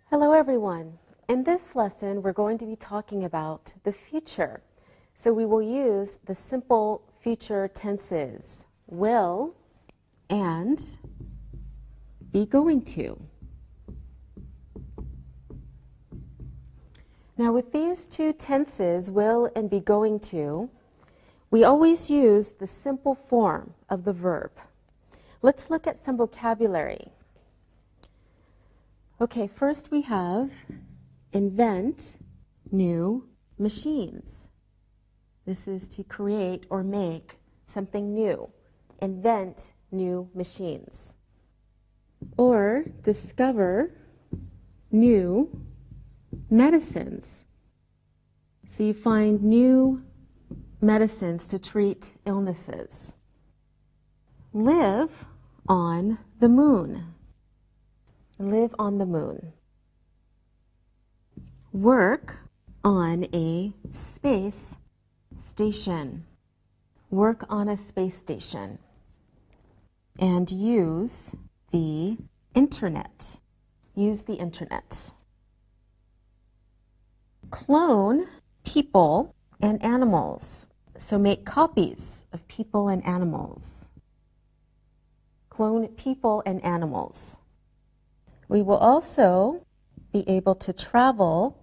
Hello everyone. In this lesson, we're going to be talking about the future. So we will use the simple future tenses, will and be going to. Now with these two tenses, will and be going to, we always use the simple form of the verb. Let's look at some vocabulary. Okay, first we have invent new machines. This is to create or make something new. Invent new machines. Or discover new medicines. So you find new medicines to treat illnesses. Live on the moon. Live on the moon. Work on a space station. Work on a space station. And use the internet. Use the internet. Clone people and animals. So make copies of people and animals. Clone people and animals. We will also be able to travel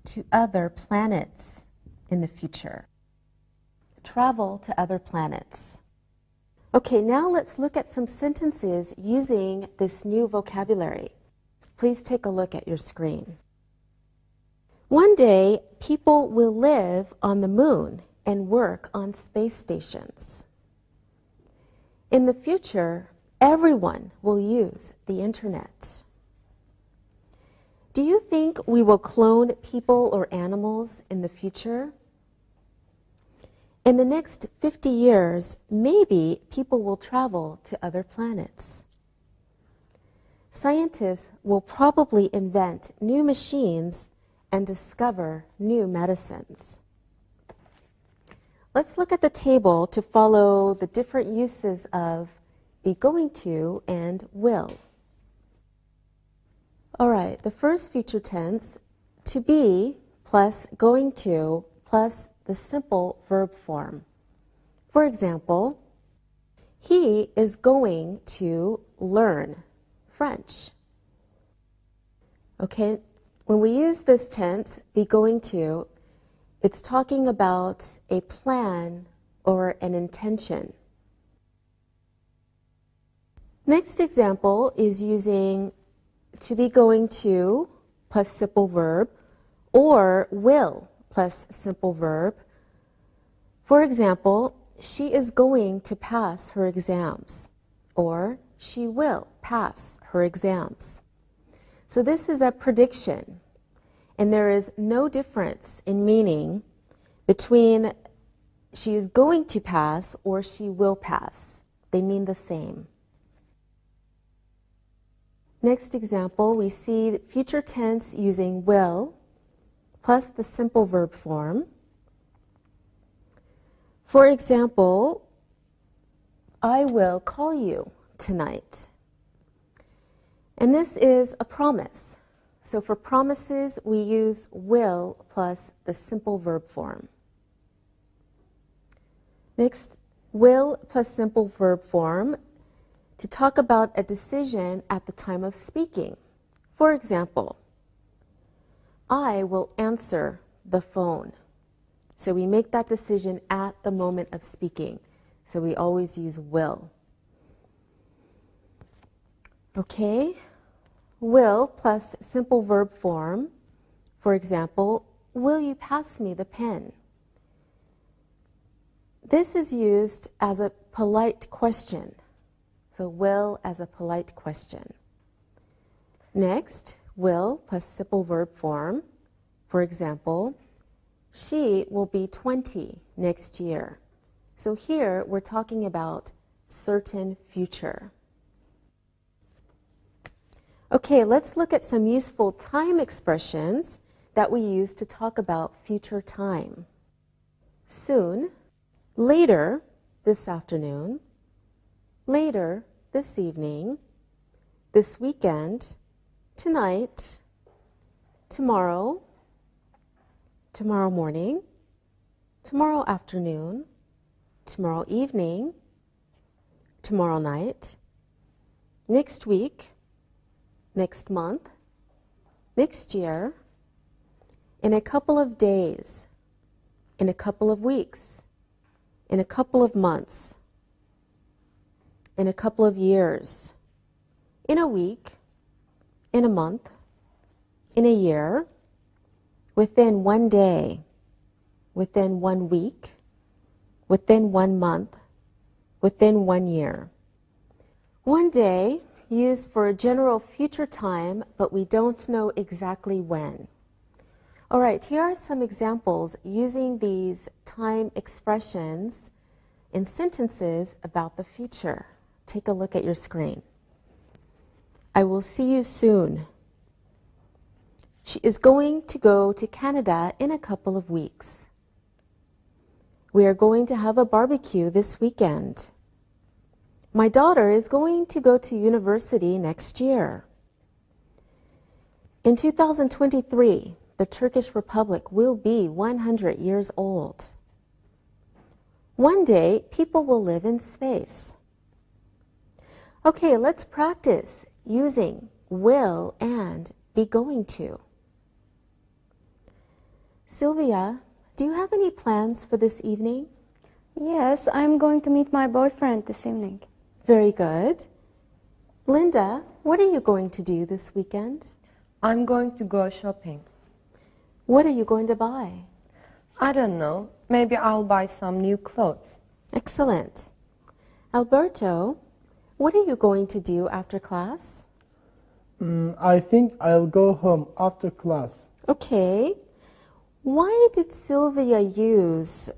to other planets in the future. Travel to other planets. Okay, now let's look at some sentences using this new vocabulary. Please take a look at your screen. One day, people will live on the moon and work on space stations. In the future, everyone will use the internet. Do you think we will clone people or animals in the future? In the next 50 years, maybe people will travel to other planets. Scientists will probably invent new machines and discover new medicines. Let's look at the table to follow the different uses of be going to and will. All right, the first future tense, to be plus going to plus the simple verb form. For example, he is going to learn French. Okay, when we use this tense, be going to, it's talking about a plan or an intention. Next example is using to be going to plus simple verb or will plus simple verb. For example, she is going to pass her exams or she will pass her exams. So this is a prediction and there is no difference in meaning between she is going to pass or she will pass. They mean the same. Next example, we see future tense using will plus the simple verb form. For example, I will call you tonight. And this is a promise. So for promises, we use will plus the simple verb form. Next, will plus simple verb form to talk about a decision at the time of speaking. For example, I will answer the phone. So we make that decision at the moment of speaking. So we always use will. Okay, will plus simple verb form. For example, will you pass me the pen? This is used as a polite question. So will as a polite question. Next, will plus simple verb form. For example, she will be 20 next year. So here we're talking about certain future. Okay, let's look at some useful time expressions that we use to talk about future time. Soon, later this afternoon, later this evening, this weekend, tonight, tomorrow, tomorrow morning, tomorrow afternoon, tomorrow evening, tomorrow night, next week, next month, next year, in a couple of days, in a couple of weeks, in a couple of months, in a couple of years, in a week, in a month, in a year, within one day, within 1 week, within 1 month, within 1 year. One day, used for a general future time, but we don't know exactly when. All right, here are some examples using these time expressions in sentences about the future. Take a look at your screen. I will see you soon. She is going to go to Canada in a couple of weeks. We are going to have a barbecue this weekend. My daughter is going to go to university next year. In 2023, the Turkish Republic will be 100 years old. One day, people will live in space. Okay, let's practice using will and be going to. Sylvia, do you have any plans for this evening? Yes, I'm going to meet my boyfriend this evening. Very good. Linda, what are you going to do this weekend? I'm going to go shopping. What are you going to buy? I don't know. Maybe I'll buy some new clothes. Excellent. Alberto, what are you going to do after class? I think I'll go home after class. Okay. Why did Sylvia use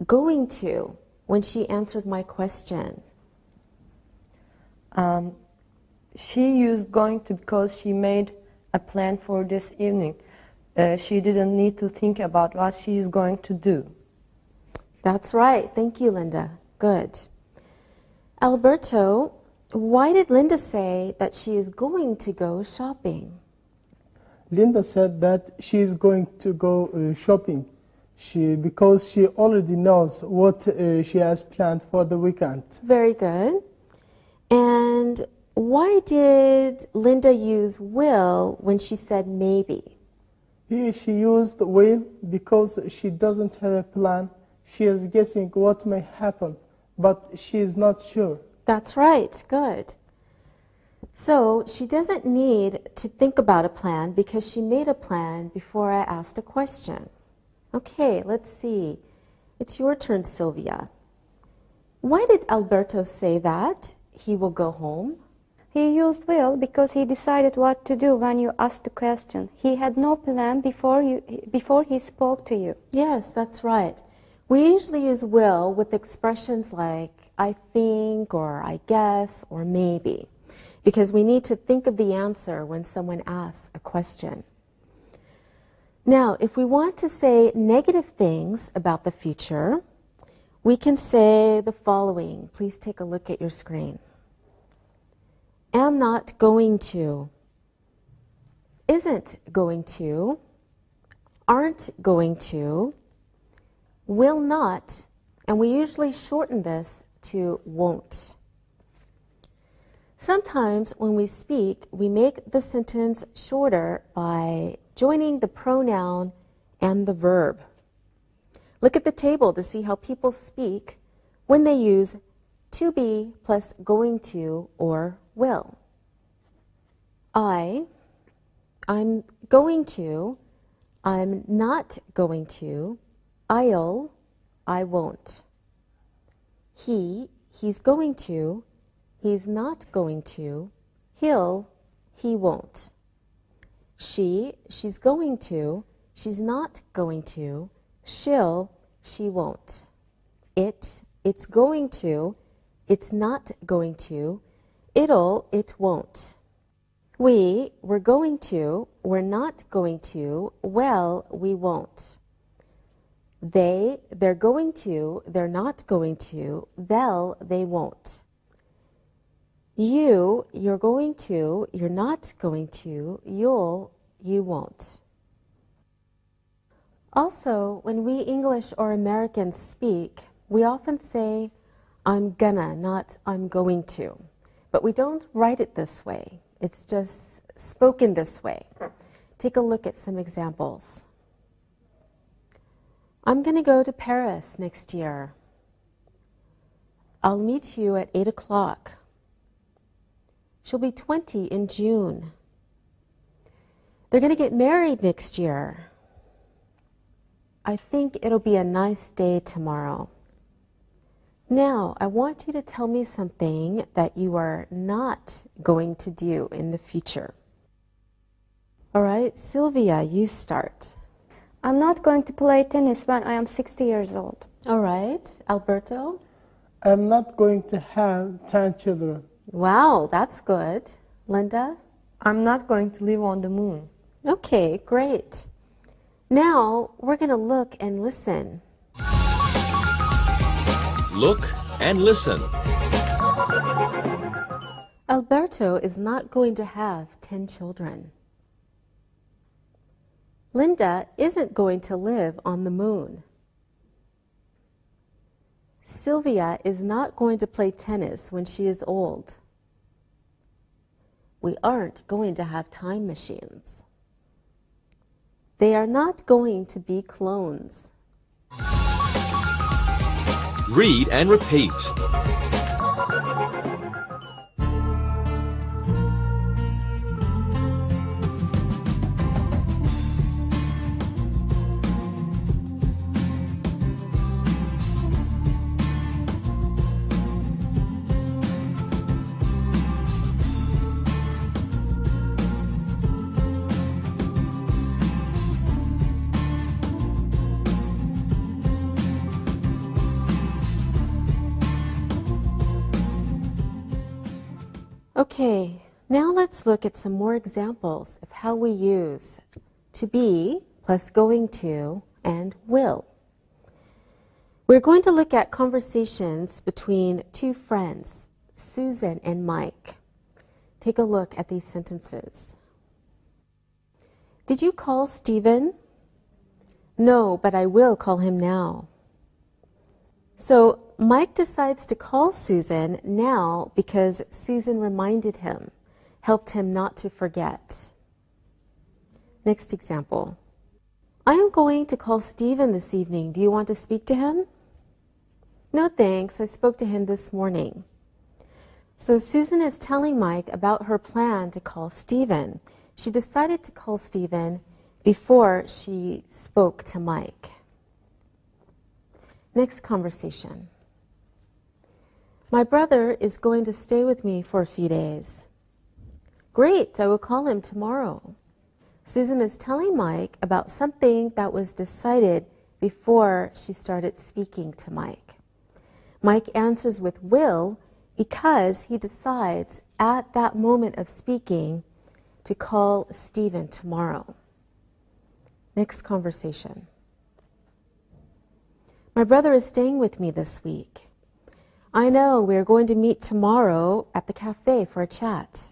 going to when she answered my question? She used going to because she made a plan for this evening. She didn't need to think about what she is going to do. That's right. Thank you, Linda. Good. Alberto, why did Linda say that she is going to go shopping? Linda said that she is going to go shopping because she already knows what she has planned for the weekend. Very good. And why did Linda use will when she said maybe? Here she used will because she doesn't have a plan. She is guessing what may happen, but she is not sure. That's right. Good. So she doesn't need to think about a plan because she made a plan before I asked a question. Okay, let's see. It's your turn, Sylvia. Why did Alberto say that he will go home? He used will because he decided what to do when you asked the question. He had no plan before he spoke to you. Yes, that's right. We usually use will with expressions like I think or I guess or maybe, because we need to think of the answer when someone asks a question. Now, if we want to say negative things about the future, we can say the following. Please take a look at your screen. Am not going to, isn't going to, aren't going to, will not, and we usually shorten this to won't. Sometimes when we speak, we make the sentence shorter by joining the pronoun and the verb. Look at the table to see how people speak when they use to be plus going to or will. I'm going to, I'm not going to, I'll, I won't. He's going to, he's not going to, he'll, he won't. She's going to, she's not going to, she won't. It's going to, it's not going to, it won't. We're going to, we're not going to, well, we won't. They're going to, they're not going to, they won't. You're going to, you're not going to, you won't. Also, when we English or Americans speak, we often say, I'm gonna, not I'm going to. But we don't write it this way. It's just spoken this way. Take a look at some examples. I'm gonna go to Paris next year. I'll meet you at 8 o'clock. She'll be 20 in June. They're gonna get married next year. I think it'll be a nice day tomorrow. Now, I want you to tell me something that you are not going to do in the future. All right, Sylvia, you start. I'm not going to play tennis when I am 60 years old. All right, Alberto? I'm not going to have 10 children. Wow, that's good. Linda? I'm not going to live on the moon. Okay, great. Now, we're going to look and listen. Look and listen. Alberto is not going to have 10 children. Linda isn't going to live on the moon. Sylvia is not going to play tennis when she is old. We aren't going to have time machines. They are not going to be clones. Read and repeat. Okay, now let's look at some more examples of how we use to be plus going to and will. We're going to look at conversations between two friends, Susan and Mike. Take a look at these sentences. Did you call Stephen? No, but I will call him now. So Mike decides to call Susan now because Susan reminded him, helped him not to forget. Next example. I am going to call Stephen this evening. Do you want to speak to him? No, thanks. I spoke to him this morning. So Susan is telling Mike about her plan to call Stephen. She decided to call Stephen before she spoke to Mike. Next conversation. My brother is going to stay with me for a few days. Great, I will call him tomorrow. Susan is telling Mike about something that was decided before she started speaking to Mike. Mike answers with will because he decides at that moment of speaking to call Stephen tomorrow. Next conversation. My brother is staying with me this week. I know, we're going to meet tomorrow at the cafe for a chat.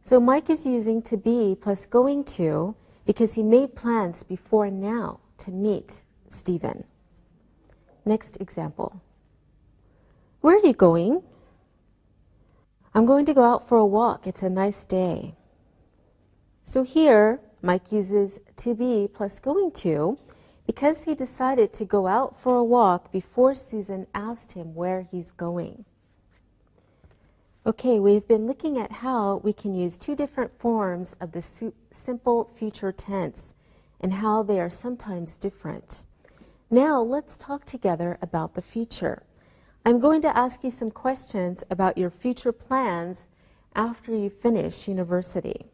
So Mike is using to be plus going to because he made plans before now to meet Stephen. Next example. Where are you going? I'm going to go out for a walk. It's a nice day. So here, Mike uses to be plus going to because he decided to go out for a walk before Susan asked him where he's going. Okay, we've been looking at how we can use two different forms of the simple future tense and how they are sometimes different. Now let's talk together about the future. I'm going to ask you some questions about your future plans after you finish university.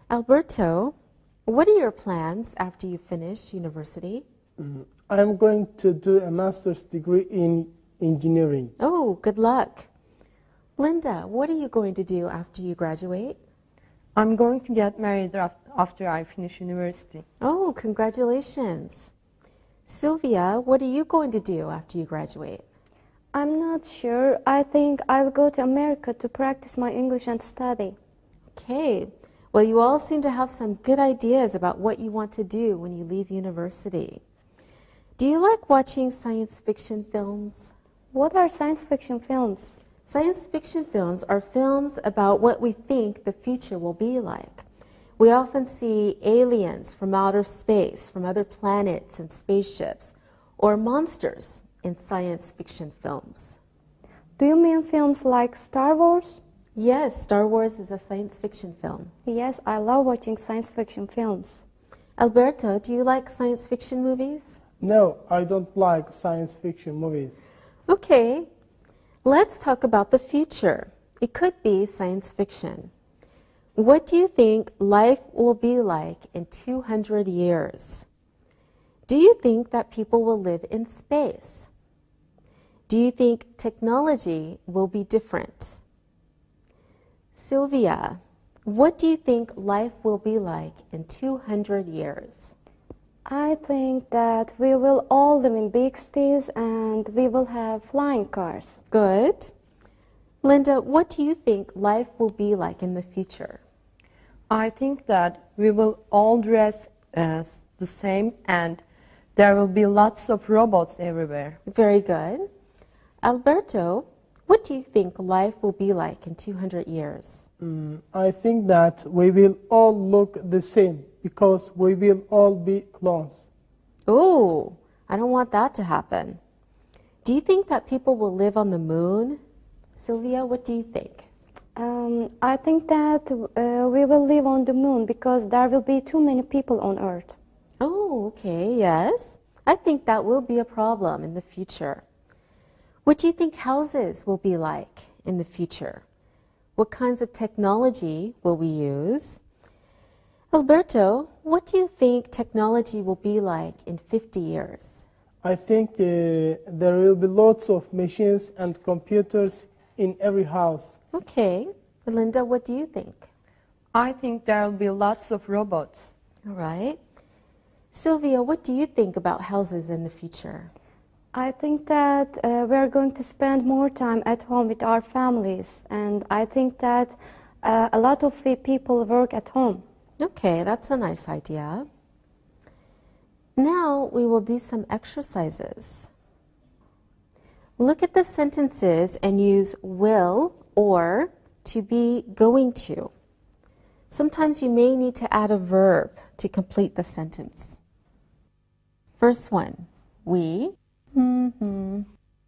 Alberto, what are your plans after you finish university? I'm going to do a master's degree in engineering. Oh, good luck. Linda, what are you going to do after you graduate? I'm going to get married after I finish university. Oh, congratulations. Sylvia, what are you going to do after you graduate? I'm not sure. I think I'll go to America to practice my English and study. Okay. Well, you all seem to have some good ideas about what you want to do when you leave university. Do you like watching science fiction films? What are science fiction films? Science fiction films are films about what we think the future will be like. We often see aliens from outer space, from other planets and spaceships, or monsters in science fiction films. Do you mean films like Star Wars? Yes, Star Wars is a science fiction film. Yes, I love watching science fiction films. Alberto, do you like science fiction movies? No, I don't like science fiction movies. Okay, let's talk about the future. It could be science fiction. What do you think life will be like in 200 years? Do you think that people will live in space? Do you think technology will be different? Sylvia, what do you think life will be like in 200 years? I think that we will all live in big cities and we will have flying cars. Good. Linda, what do you think life will be like in the future? I think that we will all dress as the same and there will be lots of robots everywhere. Very good. Alberto, what do you think life will be like in 200 years? I think that we will all look the same because we will all be clones. Oh, I don't want that to happen. Do you think that people will live on the moon? Sylvia, what do you think? I think that we will live on the moon because there will be too many people on Earth. Oh, okay, yes. I think that will be a problem in the future. What do you think houses will be like in the future? What kinds of technology will we use? Alberto, what do you think technology will be like in 50 years? I think there will be lots of machines and computers in every house. Okay. Linda, what do you think? I think there will be lots of robots. All right. Sylvia, what do you think about houses in the future? I think that we are going to spend more time at home with our families, and I think that a lot of people work at home. Okay, that's a nice idea. Now we will do some exercises. Look at the sentences and use will or to be going to. Sometimes you may need to add a verb to complete the sentence. First one, we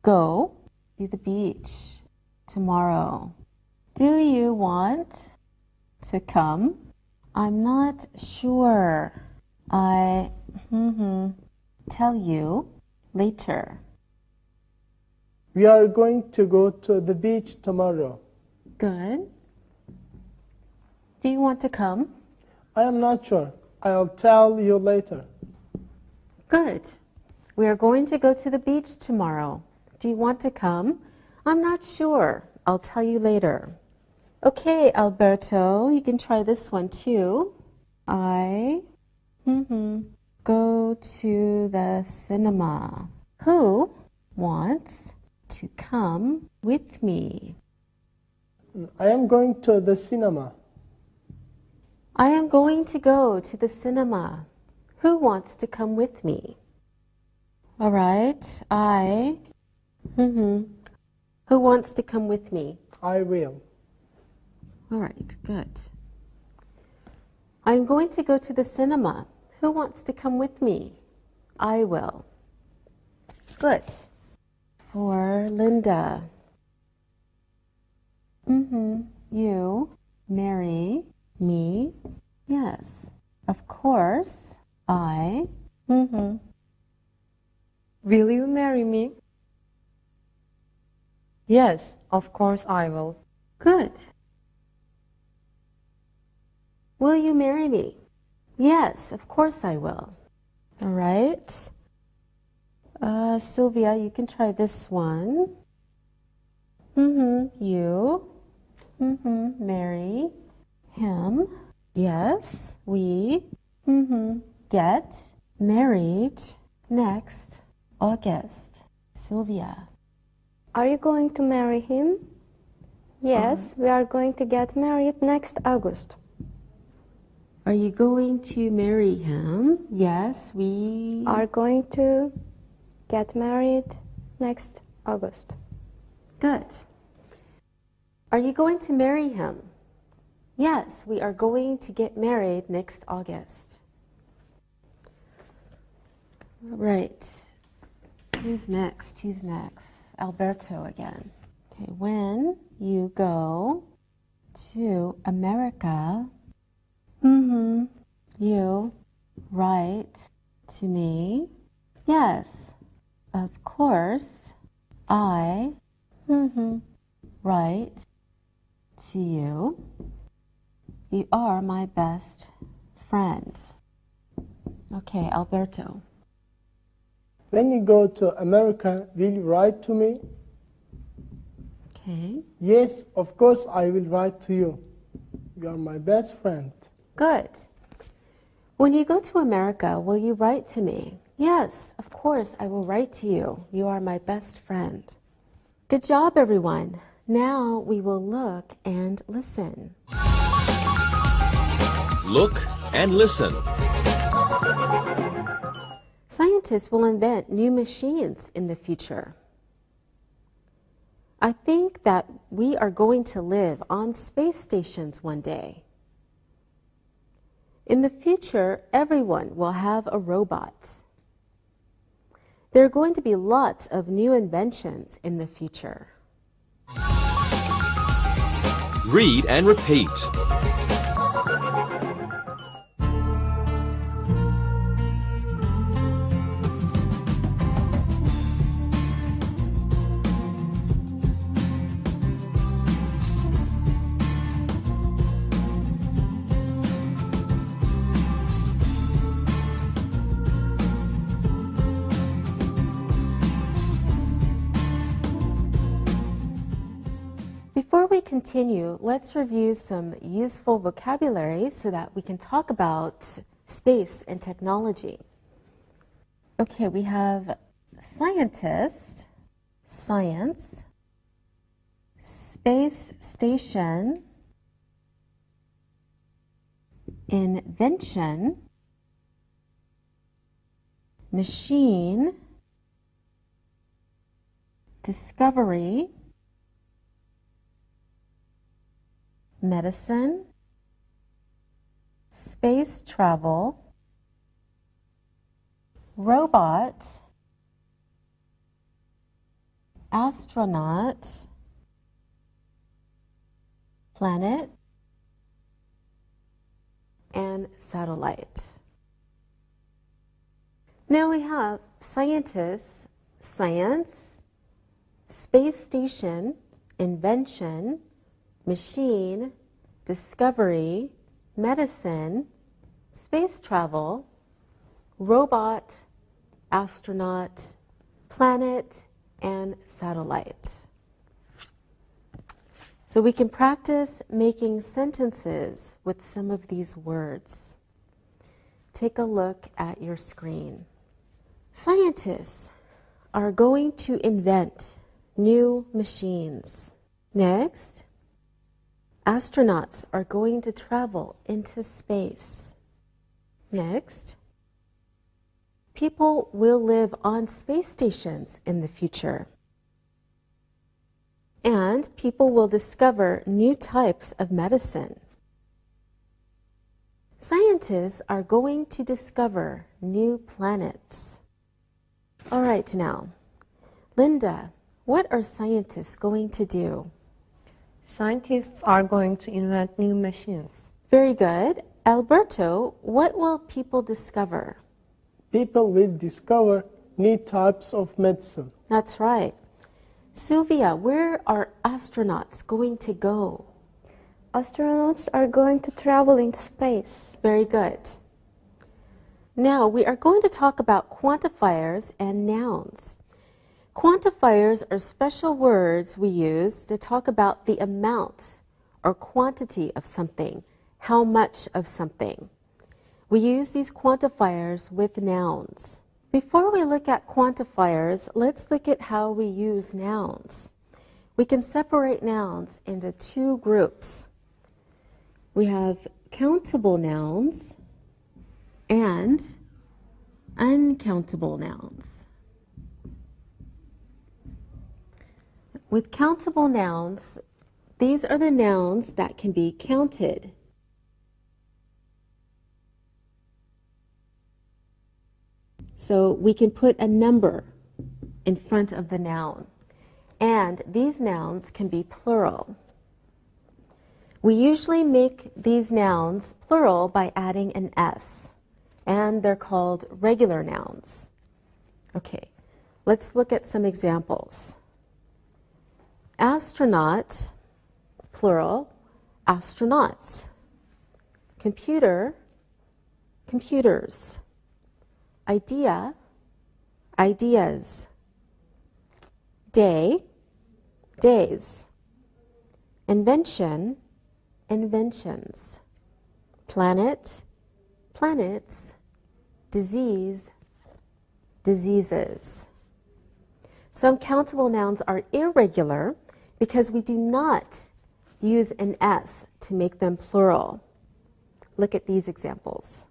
go to the beach tomorrow. Do you want to come? I'm not sure. I tell you later. We are going to go to the beach tomorrow. Good. Do you want to come? I am not sure. I'll tell you later. Good. We are going to go to the beach tomorrow. Do you want to come? I'm not sure. I'll tell you later. Okay, Alberto, you can try this one too. I go to the cinema. Who wants to come with me? I am going to the cinema. I am going to go to the cinema. Who wants to come with me? All right, Who wants to come with me? I will. All right, good. I'm going to go to the cinema. Who wants to come with me? I will. Good. For Linda. You marry me? Yes. Of course, I. Will you marry me? Yes, of course I will. Good. Will you marry me? Yes, of course I will. All right. Sylvia, you can try this one. You. Marry him. Yes, we. Get married next August. Sylvia. Are you going to marry him? Yes, we are going to get married next August. Are you going to marry him? Yes, we are going to get married next August. Good. Are you going to marry him? Yes, we are going to get married next August. All right. Who's next? Who's next? Alberto again. Okay, when you go to America, you write to me. Yes, of course, I write to you. You are my best friend. Okay, Alberto. When you go to America, will you write to me? Okay, Yes, of course I will write to you. You are my best friend. good. When you go to America, will you write to me? Yes, of course I will write to you. You are my best friend. Good job, everyone. Now we will look and listen. Look and listen. Scientists will invent new machines in the future. I think that we are going to live on space stations one day. In the future, everyone will have a robot. There are going to be lots of new inventions in the future. Read and repeat. Before we continue, let's review some useful vocabulary so that we can talk about space and technology. Okay, we have scientist, science, space station, invention, machine, discovery, medicine, space travel, robot, astronaut, planet, and satellite. Now we have scientists, science, space station, invention, machine, discovery, medicine, space travel, robot, astronaut, planet, and satellite. So we can practice making sentences with some of these words. Take a look at your screen. Scientists are going to invent new machines. Next, astronauts are going to travel into space. Next, people will live on space stations in the future. And people will discover new types of medicine. Scientists are going to discover new planets. All right, now, Linda, what are scientists going to do? Scientists are going to invent new machines. Very good. Alberto, what will people discover? People will discover new types of medicine. That's right. Sylvia, where are astronauts going to go? Astronauts are going to travel into space. Very good. Now we are going to talk about quantifiers and nouns. Quantifiers are special words we use to talk about the amount or quantity of something, how much of something. We use these quantifiers with nouns. Before we look at quantifiers, let's look at how we use nouns. We can separate nouns into two groups. We have countable nouns and uncountable nouns. With countable nouns, these are the nouns that can be counted. So we can put a number in front of the noun. And these nouns can be plural. We usually make these nouns plural by adding an S, and they're called regular nouns. Okay, let's look at some examples. Astronaut, plural, astronauts. Computer, computers. Idea, ideas. Day, days. Invention, inventions. Planet, planets. Disease, diseases. Some countable nouns are irregular because we do not use an S to make them plural. Look at these examples.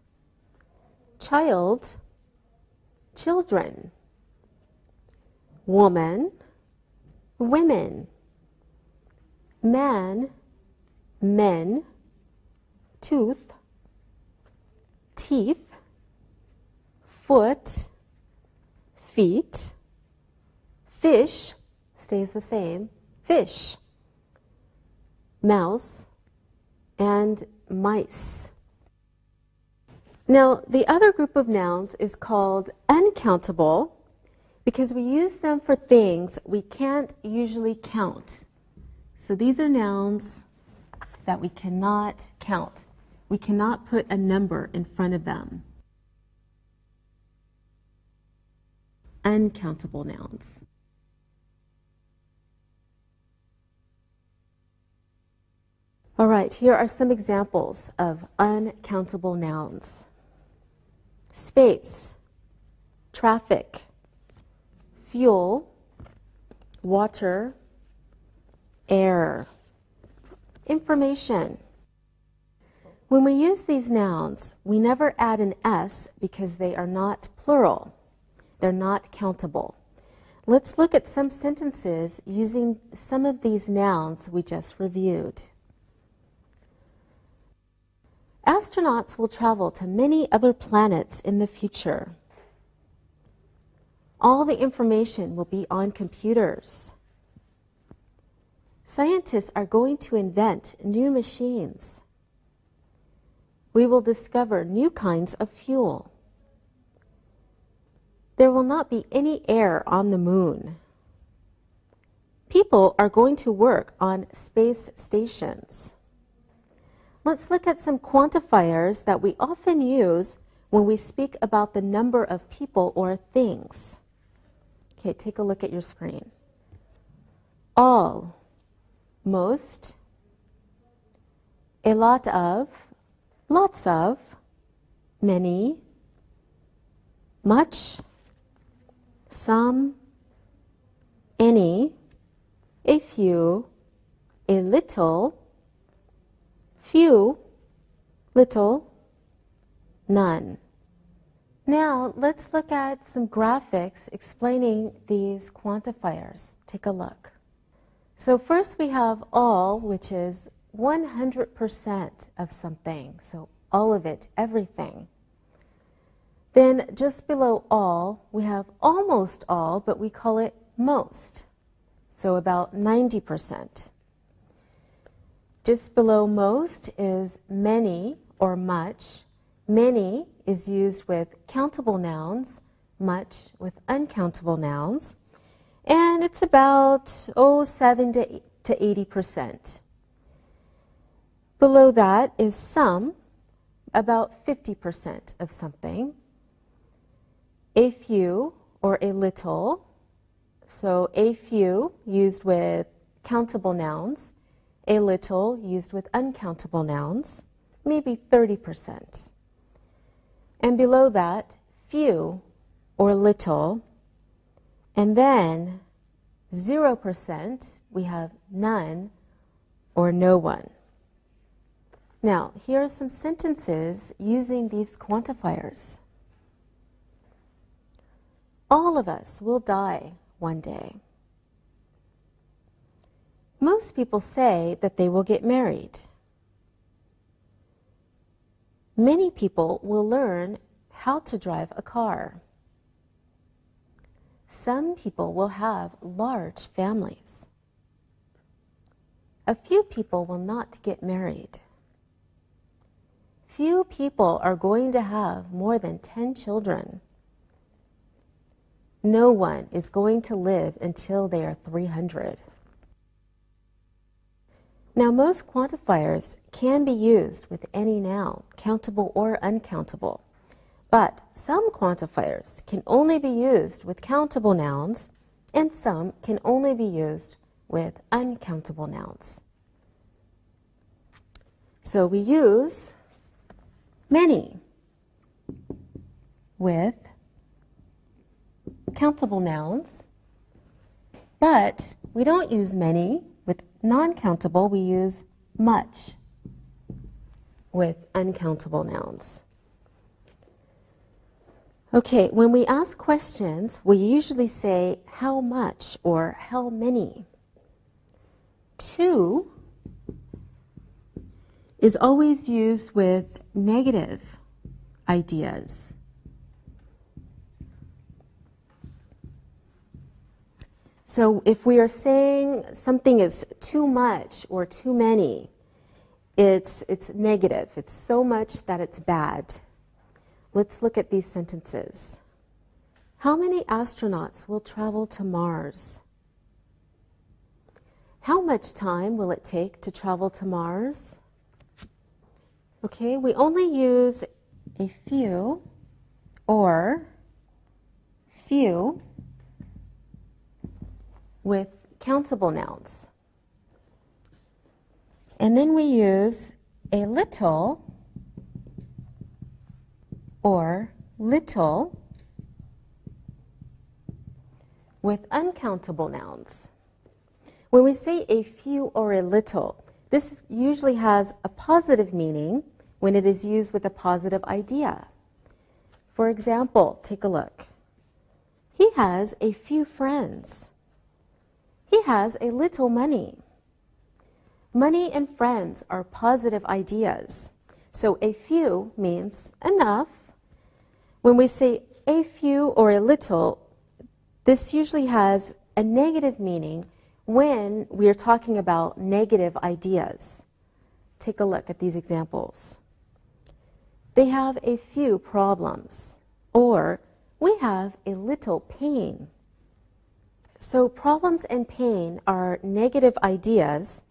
Child, children. Woman, women. Man, men. Tooth, teeth. Foot, feet. Fish stays the same, fish. Mouse and mice. Now, the other group of nouns is called uncountable because we use them for things we can't usually count. So these are nouns that we cannot count. We cannot put a number in front of them. Uncountable nouns. All right, here are some examples of uncountable nouns. Space, traffic, fuel, water, air. Information. When we use these nouns, we never add an S because they are not plural. They're not countable. Let's look at some sentences using some of these nouns we just reviewed. Astronauts will travel to many other planets in the future. All the information will be on computers. Scientists are going to invent new machines. We will discover new kinds of fuel. There will not be any air on the moon. People are going to work on space stations. Let's look at some quantifiers that we often use when we speak about the number of people or things. Okay, take a look at your screen. All, most, a lot of, lots of, many, much, some, any, a few, a little, few, little, none. Now, let's look at some graphics explaining these quantifiers. Take a look. So first we have all, which is 100% of something. So all of it, everything. Then just below all, we have almost all, but we call it most. So about 90%. Just below most is many or much. Many is used with countable nouns, much with uncountable nouns. And it's about 7 to 80%. Below that is some, about 50% of something. A few or a little. So a few used with countable nouns. A little used with uncountable nouns, maybe 30%. And below that, few or little. And then 0%, we have none or no one. Now, here are some sentences using these quantifiers. All of us will die one day. Most people say that they will get married. Many people will learn how to drive a car. Some people will have large families. A few people will not get married. Few people are going to have more than 10 children. No one is going to live until they are 300. Now, most quantifiers can be used with any noun, countable or uncountable. But some quantifiers can only be used with countable nouns, and some can only be used with uncountable nouns. So we use many with countable nouns, but we don't use many with non-countable. We use much with uncountable nouns. Okay, when we ask questions, we usually say how much or how many. To is always used with negative ideas. So if we are saying something is too much or too many, it's negative. It's so much that it's bad. Let's look at these sentences. How many astronauts will travel to Mars? How much time will it take to travel to Mars? Okay, we only use a few or few with countable nouns. And then we use a little or little with uncountable nouns. When we say a few or a little, this usually has a positive meaning when it is used with a positive idea. For example, take a look. He has a few friends. He has a little money. Money and friends are positive ideas. So a few means enough. When we say a few or a little, this usually has a negative meaning when we are talking about negative ideas. Take a look at these examples. They have a few problems, or we have a little pain. So problems and pain are negative ideas.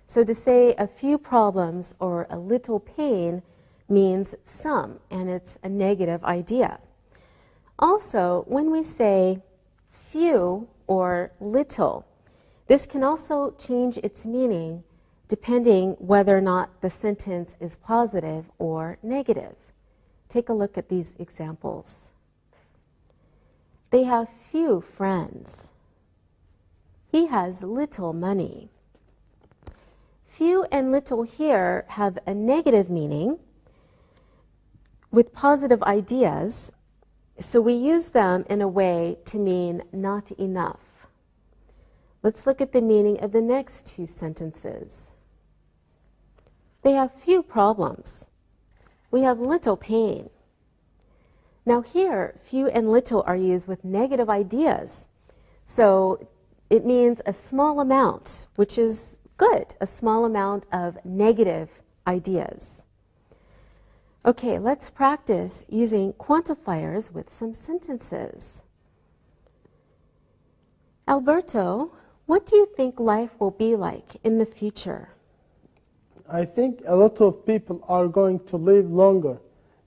So to say a few problems or a little pain means some, and it's a negative idea. Also, when we say few or little, this can also change its meaning depending whether or not the sentence is positive or negative. Take a look at these examples. They have few friends. He has little money. Few and little here have a negative meaning with positive ideas, so we use them in a way to mean not enough. Let's look at the meaning of the next two sentences. They have few problems. We have little pain. Now here, few and little are used with negative ideas. So it means a small amount, which is good, a small amount of negative ideas. Okay, let's practice using quantifiers with some sentences. Alberto, what do you think life will be like in the future? I think a lot of people are going to live longer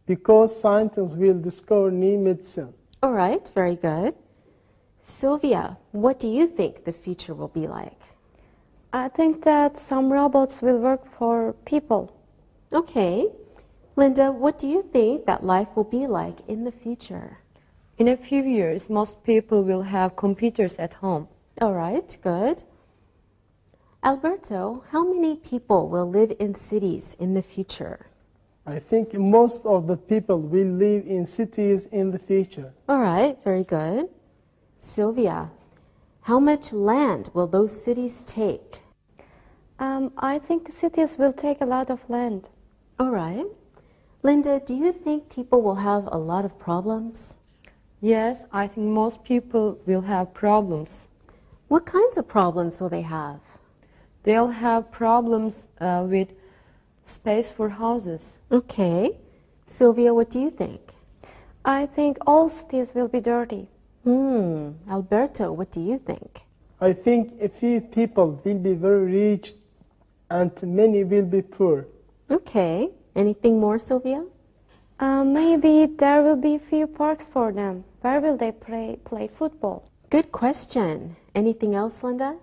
because scientists will discover new medicine. All right, very good. Sylvia, what do you think the future will be like? I think that some robots will work for people. Okay. Linda, what do you think that life will be like in the future? In a few years, most people will have computers at home. All right, good. Alberto, how many people will live in cities in the future? I think most of the people will live in cities in the future. All right, very good. Sylvia, how much land will those cities take? I think the cities will take a lot of land. All right. Linda, do you think people will have a lot of problems? Yes, I think most people will have problems. What kinds of problems will they have? They'll have problems with space for houses. Okay. Sylvia, what do you think? I think all cities will be dirty. Alberto, what do you think? I think a few people will be very rich and many will be poor. Okay. Anything more, Sylvia? Maybe there will be few parks for them. Where will they play football? Good question. Anything else, Linda?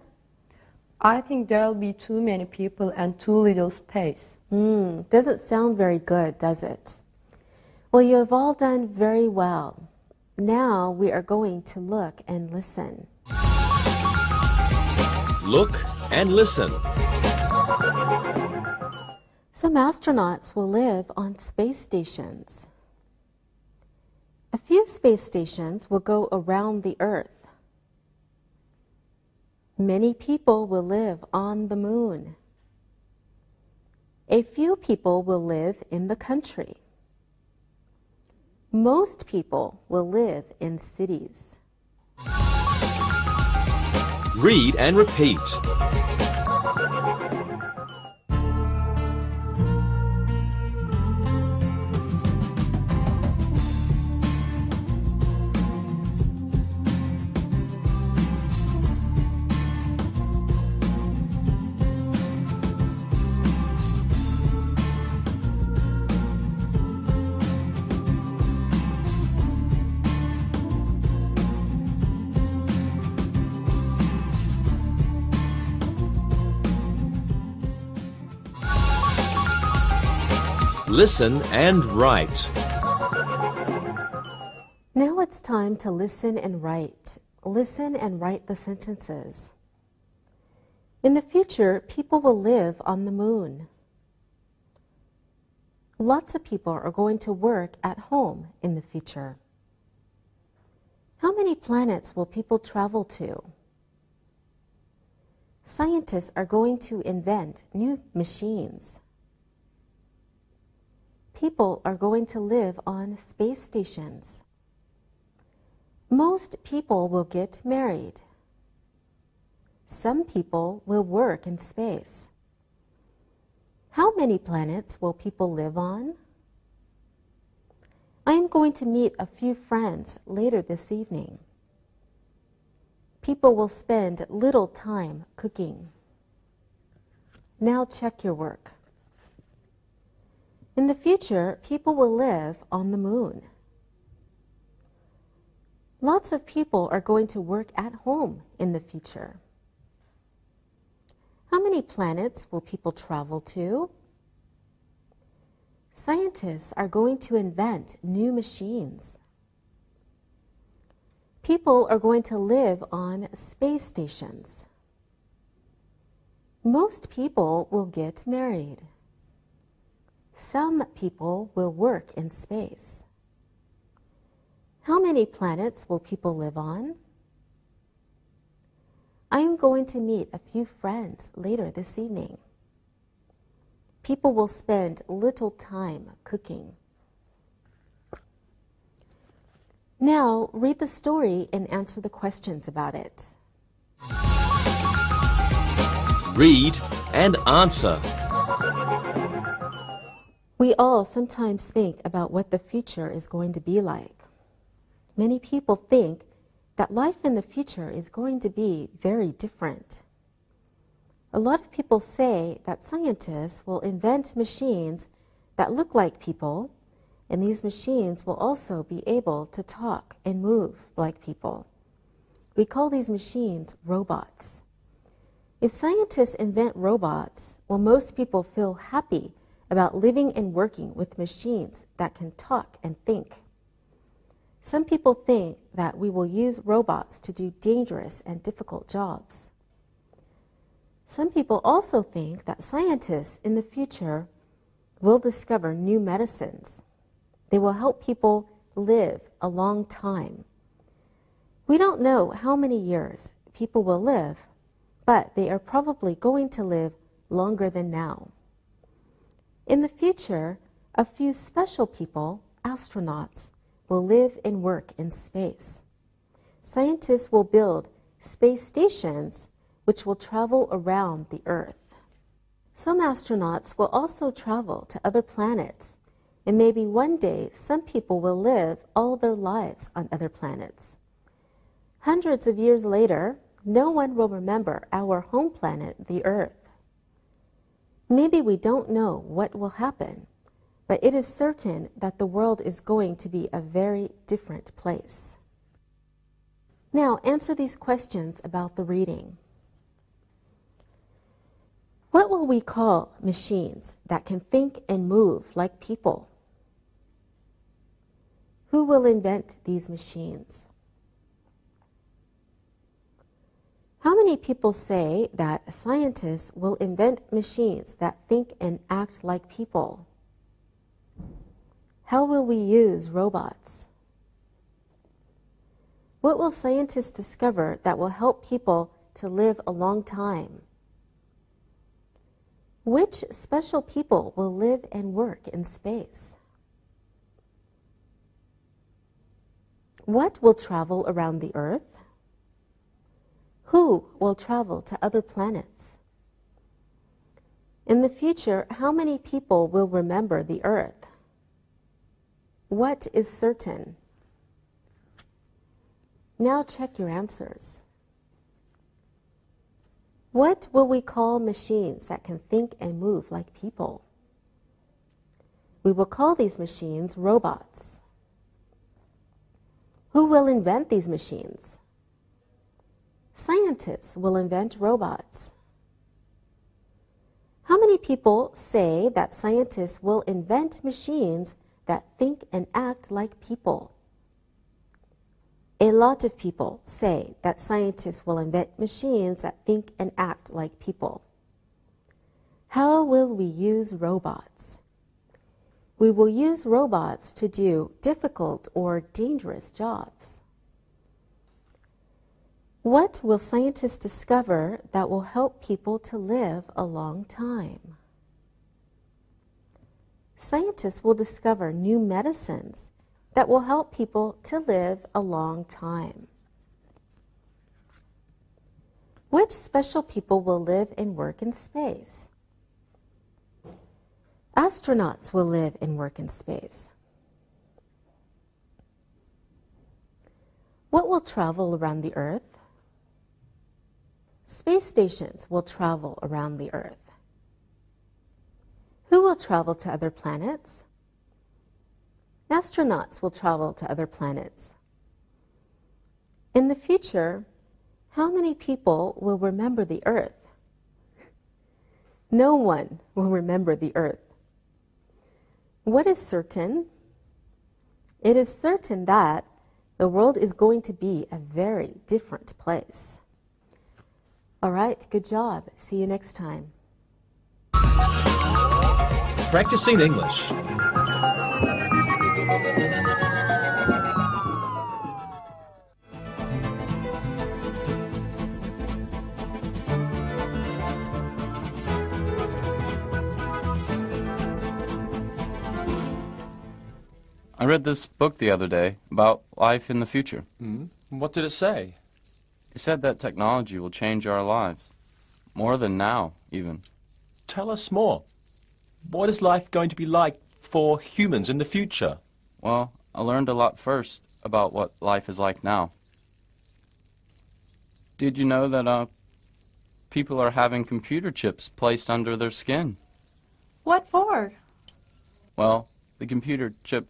I think there'll be too many people and too little space. Doesn't sound very good, does it? Well, you have all done very well. Now we are going to look and listen. Look and listen. Some astronauts will live on space stations. A few space stations will go around the Earth. Many people will live on the moon. A few people will live in the country. Most people will live in cities. Read and repeat. Listen and write. Now it's time to listen and write. Listen and write the sentences. In the future, people will live on the moon. Lots of people are going to work at home in the future. How many planets will people travel to? Scientists are going to invent new machines. People are going to live on space stations. Most people will get married. Some people will work in space. How many planets will people live on? I am going to meet a few friends later this evening. People will spend little time cooking. Now check your work. In the future, people will live on the moon. Lots of people are going to work at home in the future. How many planets will people travel to? Scientists are going to invent new machines. People are going to live on space stations. Most people will get married. Some people will work in space. How many planets will people live on? I am going to meet a few friends later this evening. People will spend little time cooking. Now, read the story and answer the questions about it. Read and answer. We all sometimes think about what the future is going to be like. Many people think that life in the future is going to be very different. A lot of people say that scientists will invent machines that look like people, and these machines will also be able to talk and move like people. We call these machines robots. If scientists invent robots, will most people feel happy about living and working with machines that can talk and think? Some people think that we will use robots to do dangerous and difficult jobs. Some people also think that scientists in the future will discover new medicines. They will help people live a long time. We don't know how many years people will live, but they are probably going to live longer than now. In the future, a few special people, astronauts, will live and work in space. Scientists will build space stations which will travel around the Earth. Some astronauts will also travel to other planets, and maybe one day some people will live all their lives on other planets. Hundreds of years later, no one will remember our home planet, the Earth. Maybe we don't know what will happen, but it is certain that the world is going to be a very different place. Now, answer these questions about the reading. What will we call machines that can think and move like people? Who will invent these machines? How many people say that scientists will invent machines that think and act like people? How will we use robots? What will scientists discover that will help people to live a long time? Which special people will live and work in space? What will travel around the Earth? Who will travel to other planets? In the future, how many people will remember the Earth? What is certain? Now check your answers. What will we call machines that can think and move like people? We will call these machines robots. Who will invent these machines? Scientists will invent robots. How many people say that scientists will invent machines that think and act like people? A lot of people say that scientists will invent machines that think and act like people. How will we use robots? We will use robots to do difficult or dangerous jobs. What will scientists discover that will help people to live a long time? Scientists will discover new medicines that will help people to live a long time. Which special people will live and work in space? Astronauts will live and work in space. What will travel around the Earth? Space stations will travel around the Earth. Who will travel to other planets? Astronauts will travel to other planets. In the future, how many people will remember the Earth? No one will remember the Earth. What is certain? It is certain that the world is going to be a very different place. All right, good job. See you next time. Practicing English. I read this book the other day about life in the future. What did it say? It said that technology will change our lives, more than now, even. Tell us more. What is life going to be like for humans in the future? Well, I learned a lot first about what life is like now. Did you know that people are having computer chips placed under their skin? What for? Well, the computer chip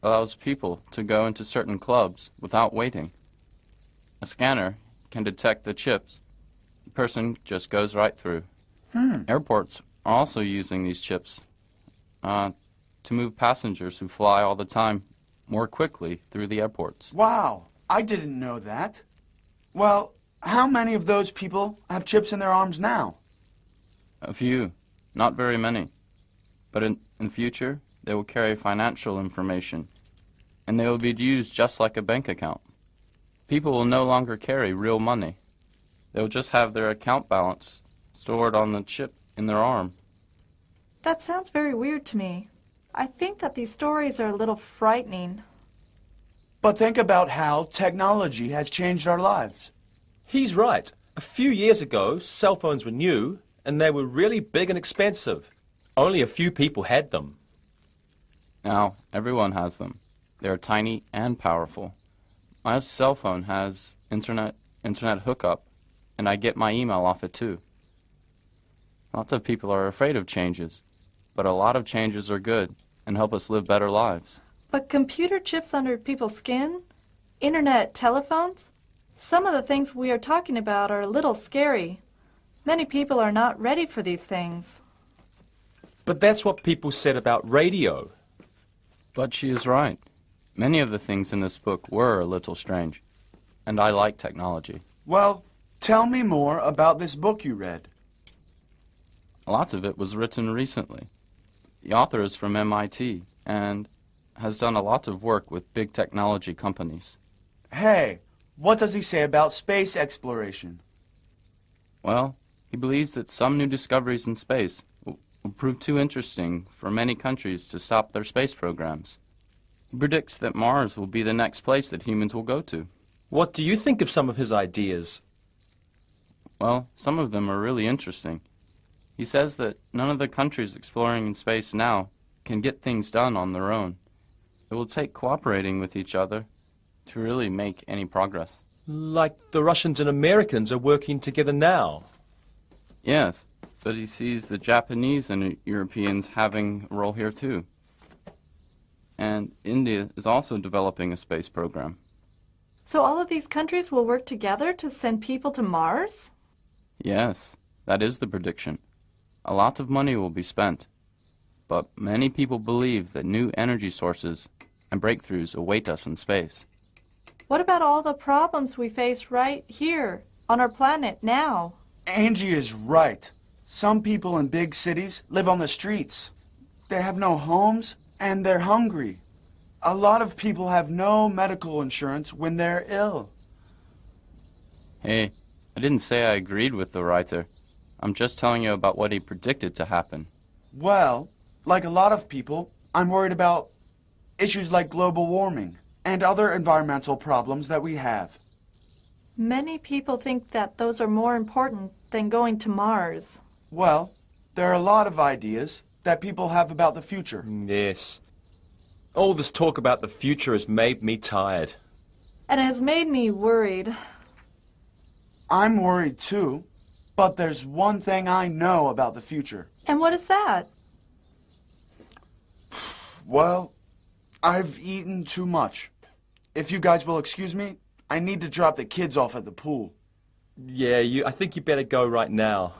allows people to go into certain clubs without waiting. A scanner can detect the chips. The person just goes right through. Airports are also using these chips to move passengers who fly all the time more quickly through the airports. Wow, I didn't know that. Well, how many of those people have chips in their arms now? A few, not very many. But in future, they will carry financial information, and they will be used just like a bank account. People will no longer carry real money. They will just have their account balance stored on the chip in their arm. That sounds very weird to me. I think that these stories are a little frightening. But think about how technology has changed our lives. He's right. A few years ago, cell phones were new, and they were really big and expensive. Only a few people had them. Now, everyone has them. They are tiny and powerful. My cell phone has internet hookup, and I get my email off it too. Lots of people are afraid of changes, but a lot of changes are good and help us live better lives. But computer chips under people's skin? Internet telephones? Some of the things we are talking about are a little scary. Many people are not ready for these things. But that's what people said about radio. But she is right. Many of the things in this book were a little strange, and I like technology. Well, tell me more about this book you read. Lots of it was written recently. The author is from MIT and has done a lot of work with big technology companies. Hey, what does he say about space exploration? Well, he believes that some new discoveries in space will prove too interesting for many countries to stop their space programs. He predicts that Mars will be the next place that humans will go to. What do you think of some of his ideas? Well, some of them are really interesting. He says that none of the countries exploring in space now can get things done on their own. It will take cooperating with each other to really make any progress. Like the Russians and Americans are working together now. Yes, but he sees the Japanese and Europeans having a role here too. And India is also developing a space program. So all of these countries will work together to send people to Mars? Yes, that is the prediction. A lot of money will be spent, but many people believe that new energy sources and breakthroughs await us in space. What about all the problems we face right here on our planet now? Angie is right. Some people in big cities live on the streets. They have no homes and they're hungry. A lot of people have no medical insurance when they're ill. Hey, I didn't say I agreed with the writer. I'm just telling you about what he predicted to happen. Well, like a lot of people, I'm worried about issues like global warming and other environmental problems that we have. Many people think that those are more important than going to Mars. Well, there are a lot of ideas that people have about the future. Yes. All this talk about the future has made me tired. And it has made me worried. I'm worried too, but there's one thing I know about the future. And what is that? Well, I've eaten too much. If you guys will excuse me, I need to drop the kids off at the pool. Yeah, I think you better go right now.